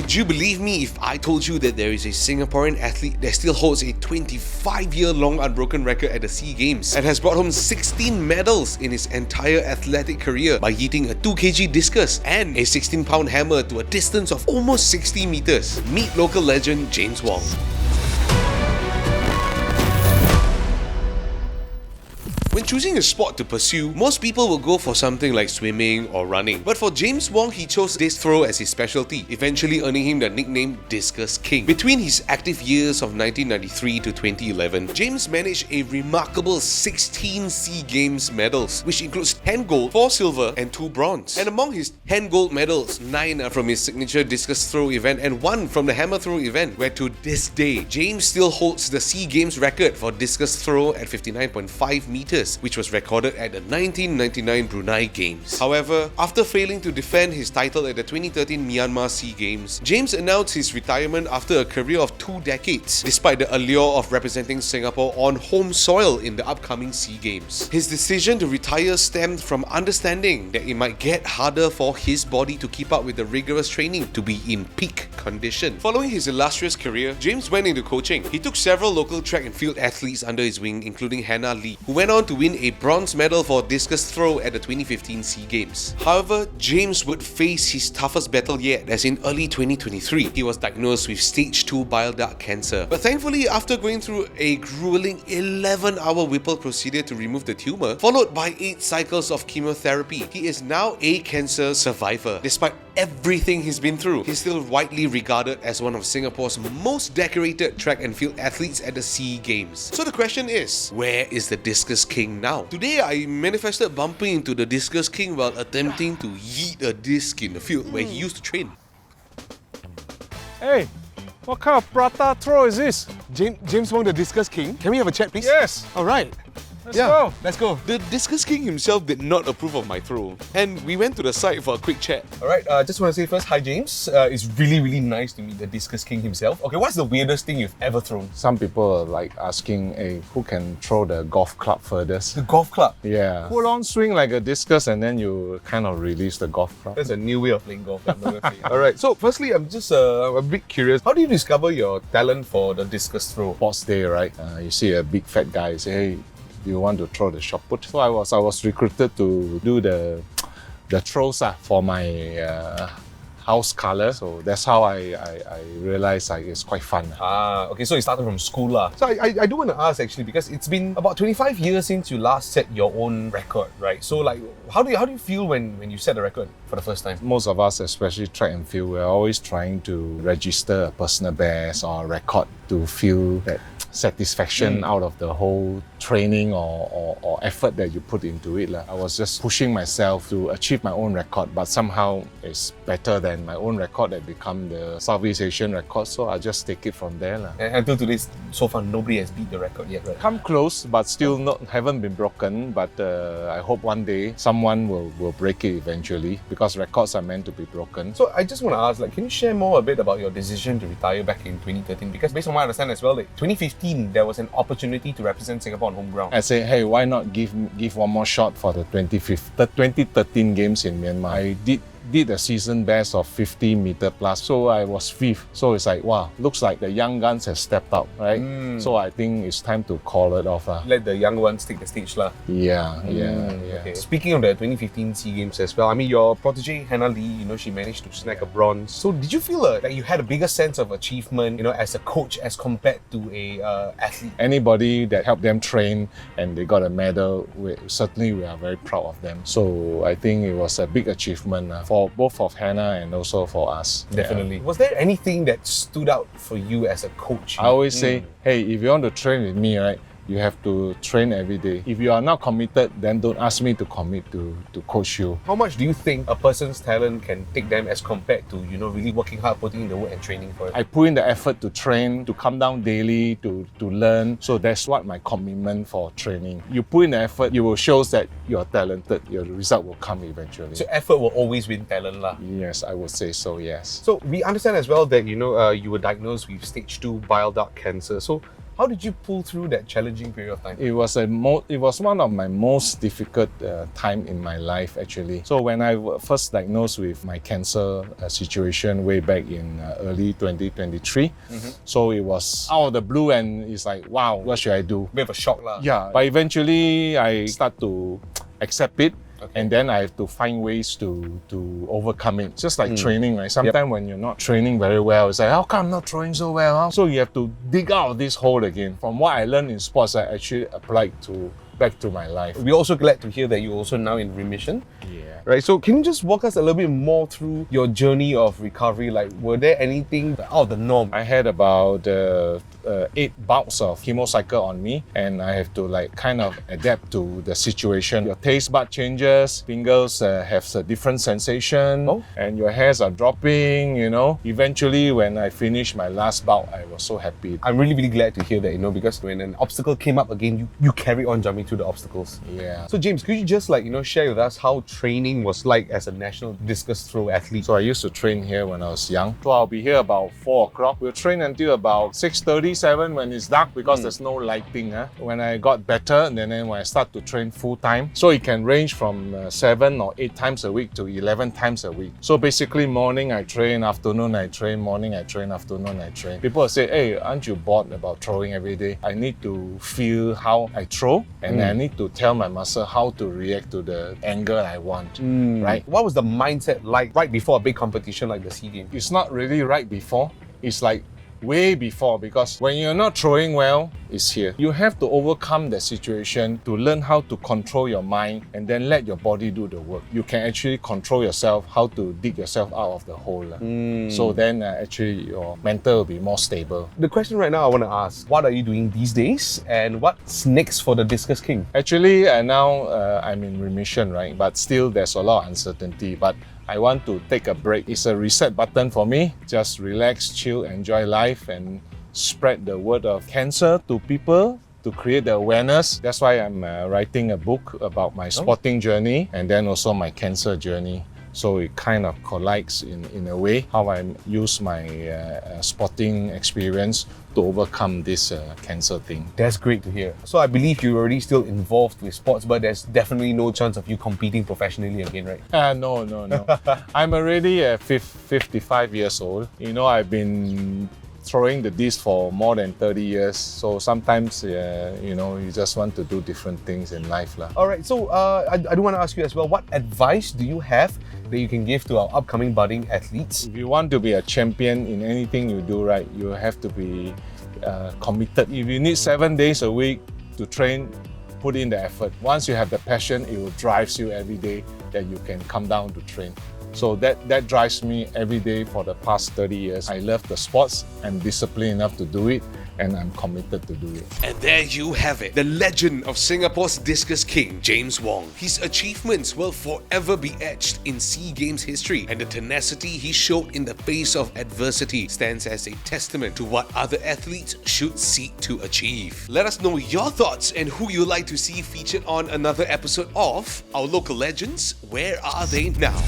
Would you believe me if I told you that there is a Singaporean athlete that still holds a 25-year-long unbroken record at the SEA Games and has brought home 16 medals in his entire athletic career by yeeting a 2kg discus and a 16-pound hammer to a distance of almost 60 meters? Meet local legend James Wong. When choosing a sport to pursue, most people will go for something like swimming or running. But for James Wong, he chose disc throw as his specialty, eventually earning him the nickname Discus King. Between his active years of 1993 to 2011, James managed a remarkable 16 SEA Games medals, which includes 10 gold, 4 silver and 2 bronze. And among his 10 gold medals, 9 are from his signature discus throw event and 1 from the hammer throw event, where to this day, James still holds the SEA Games record for discus throw at 59.5 meters, which was recorded at the 1999 Brunei Games. However, after failing to defend his title at the 2013 Myanmar SEA Games, James announced his retirement after a career of 2 decades, despite the allure of representing Singapore on home soil in the upcoming SEA Games. His decision to retire stemmed from understanding that it might get harder for his body to keep up with the rigorous training to be in peak condition. Following his illustrious career, James went into coaching. He took several local track and field athletes under his wing, including Hannah Lee, who went on to win a bronze medal for discus throw at the 2015 SEA Games. However, James would face his toughest battle yet, as in early 2023, he was diagnosed with stage 2 bile duct cancer. But thankfully, after going through a grueling 11-hour Whipple procedure to remove the tumour, followed by 8 cycles of chemotherapy, he is now a cancer survivor. Despite everything he's been through, he's still widely regarded as one of Singapore's most decorated track and field athletes at the SEA Games. So the question is, where is the Discus King now? Today, I manifested bumping into the Discus King while attempting to yeet a disc in the field where he used to train. Hey, what kind of prata throw is this? James Wong, the Discus King. Can we have a chat, please? Yes. All right. Let's go. The Discus King himself did not approve of my throw, and we went to the site for a quick chat. Alright, just want to say first, hi James. It's really nice to meet the Discus King himself. Okay, what's the weirdest thing you've ever thrown? Some people are like asking, hey, who can throw the golf club furthest? The golf club? Yeah. Full on swing like a discus and then you kind of release the golf club. That's a new way of playing golf. Alright, so firstly, I'm just a bit curious. How do you discover your talent for the discus throw? Sports day, right? You see a big fat guy say, hey, do you want to throw the shot put? So I was recruited to do the throws for my house colour. So that's how I realised it's quite fun. Okay, so it started from school lah. So I do want to ask actually, because it's been about 25 years since you last set your own record, right? So like, how do you feel when you set the record for the first time? Most of us, especially track and field, we're always trying to register a personal best or record to feel that satisfaction out of the whole training or effort that you put into it. I was just pushing myself to achieve my own record, but somehow it's better than my own record that become the Southeast Asian record, so I just take it from there. And until today, so far nobody has beat the record yet, right? Come close, but still haven't been broken, but I hope one day someone will break it eventually, because records are meant to be broken. So I just want to ask, can you share more a bit about your decision to retire back in 2013? Because based on what I understand as well, 2015 there was an opportunity to represent Singapore on home ground. I say, hey, why not give one more shot for the 2013 games in Myanmar? I did a season best of 50 meter plus, so I was 5th. So it's like, wow, looks like the young guns have stepped up, right? So I think it's time to call it off. Let the young ones take the stage lah. Yeah. Okay. Speaking of the 2015 SEA Games as well, I mean, your protege Hannah Lee, she managed to snag a bronze. So did you feel like you had a bigger sense of achievement, as a coach as compared to a athlete? Anybody that helped them train and they got a medal, certainly we are very proud of them. So I think it was a big achievement for both of Hannah and also for us. Definitely. Yeah. Was there anything that stood out for you as a coach? I always say, hey, if you want to train with me, right, you have to train every day. If you are not committed, then don't ask me to commit to coach you. How much do you think a person's talent can take them as compared to, really working hard, putting in the work and training for it? I put in the effort to train, to come down daily, to learn. So that's what my commitment for training. You put in the effort, you will show that you're talented. Your result will come eventually. So effort will always win talent lah. Yes, I would say so, yes. So we understand as well that, you were diagnosed with stage 2 bile duct cancer. So how did you pull through that challenging period of time? It was one of my most difficult time in my life actually. So when I was first diagnosed with my cancer situation way back in early 2023. So it was out of the blue and it's like, wow, what should I do? Bit of a shock lah. Yeah, but eventually I start to accept it. Okay. And then I have to find ways to overcome it. Just like training, right? Sometimes when you're not training very well, it's like, how come I'm not throwing so well? Huh? So you have to dig out of this hole again. From what I learned in sports, I actually applied back to my life. We're also glad to hear that you're also now in remission. Yeah. Right, so can you just walk us a little bit more through your journey of recovery? Like, were there anything out of the norm? I had about 8 bouts of chemo cycle on me, and I have to like kind of adapt to the situation. Your taste bud changes, fingers have a different sensation, and your hairs are dropping, you know. Eventually, when I finished my last bout, I was so happy. I'm really, really glad to hear that, you know, because when an obstacle came up again, you carry on jumping through the obstacles. Yeah. So James, could you just like, you know, share with us how training was like as a national discus throw athlete? So I used to train here when I was young. So I'll be here about 4 o'clock. We'll train until about 6:37 when it's dark because there's no lighting. When I got better, and then when I start to train full time, so it can range from 7 or 8 times a week to 11 times a week. So basically morning I train, afternoon I train, morning I train, afternoon I train. People say, hey, aren't you bored about throwing every day? I need to feel how I throw, and I need to tell my muscle how to react to the angle I want. Right? What was the mindset like right before a big competition like the SEA Games? It's not really right before. It's like way before, because when you're not throwing well, it's here. You have to overcome the situation to learn how to control your mind and then let your body do the work. You can actually control yourself, how to dig yourself out of the hole. So then actually your mental will be more stable. The question right now I want to ask, what are you doing these days and what's next for the Discus King? Actually now I'm in remission, right? But still there's a lot of uncertainty. But I want to take a break. It's a reset button for me. Just relax, chill, enjoy life, and spread the word of cancer to people to create the awareness. That's why I'm writing a book about my sporting journey and then also my cancer journey. So it kind of collides in a way how I use my sporting experience to overcome this cancer thing. That's great to hear. So I believe you're already still involved with sports, but there's definitely no chance of you competing professionally again, right? No. I'm already 55 years old. You know, I've been throwing the disc for more than 30 years. So sometimes, you know, you just want to do different things in life. All right, so I do want to ask you as well, what advice do you have that you can give to our upcoming budding athletes? If you want to be a champion in anything you do, right, you have to be committed. If you need 7 days a week to train, put in the effort. Once you have the passion, it will drive you every day that you can come down to train. So that drives me every day for the past 30 years. I love the sports, I'm disciplined enough to do it, and I'm committed to do it. And there you have it, the legend of Singapore's Discus King, James Wong. His achievements will forever be etched in SEA Games history, and the tenacity he showed in the face of adversity stands as a testament to what other athletes should seek to achieve. Let us know your thoughts and who you'd like to see featured on another episode of Our Local Legends. Where are they now?